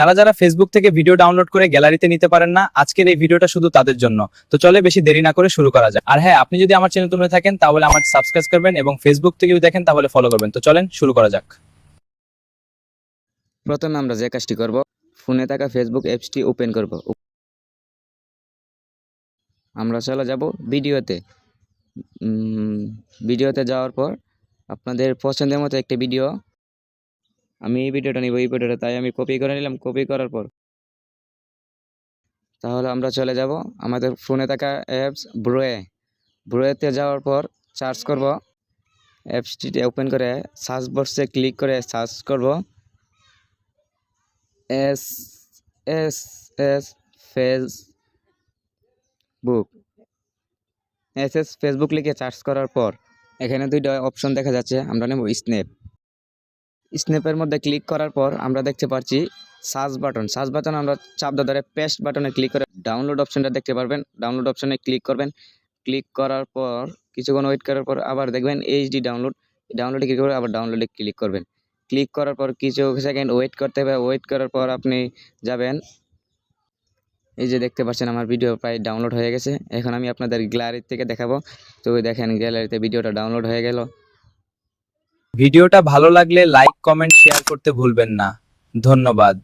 যারা যারা ফেসবুক থেকে ভিডিও ডাউনলোড করে গ্যালারিতে নিতে পারেন না, আজকের এই ভিডিওটা শুধু তাদের জন্য। তো চলে বেশি দেরি না করে শুরু করা যায়। আর হ্যাঁ, আপনি যদি আমার চ্যানেল তুলে থাকেন তাহলে আমার সাবস্ক্রাইব করবেন এবং ফেসবুক থেকে যদি দেখেন তাহলে ফলো করবেন। তো চলেন শুরু করা যাক। প্রথমে আমরা যে কাজটি করব, ফোনে থাকা ফেসবুক অ্যাপসটি ওপেন করব। আমরা চলে যাব ভিডিওতে। ভিডিওতে যাওয়ার পর আপনাদের পছন্দের মতো একটি ভিডিও, আমি এই ভিডিওটা নিব, এই ভিডিওটা তাই আমি কপি করে নিলাম। কপি করার পর তাহলে আমরা চলে যাব আমাদের ফোনে থাকা অ্যাপস ব্রোয়েতে যাওয়ার পর সার্চ করব, অ্যাপসটিতে ওপেন করে সার্চ বক্সে ক্লিক করে সার্চ করব S S S Facebook. Facebook লিখে সার্চ করার পর এখানে দুইটা অপশন দেখা যাচ্ছে, আমরা নেব স্ন্যাপের মধ্যে ক্লিক করার পর আমরা দেখতে পাচ্ছি সার্চ বাটন আমরা চাপ ধরে পেস্ট বাটনে ক্লিক করে ডাউনলোড অপশনটা দেখতে পারবেন। ডাউনলোড অপশনে ক্লিক করবেন। ক্লিক করার পর কিছুক্ষণ ওয়েট করার পর আবার দেখবেন এইচডি ডাউনলোডে ক্লিক করে আবার ডাউনলোডে ক্লিক করবেন। ক্লিক করার পর কিছু সেকেন্ড ওয়েট করতে হবে। ওয়েট করার পর আপনি যাবেন, এই যে দেখতে পাচ্ছেন আমার ভিডিও প্রায় ডাউনলোড হয়ে গেছে। এখন আমি আপনাদের গ্যালারি থেকে দেখাবো। তো দেখেন গ্যালারিতে ভিডিওটা ডাউনলোড হয়ে গেল। ভিডিওটা ভালো লাগলে লাইক, কমেন্ট, শেয়ার করতে ভুলবেন না। ধন্যবাদ।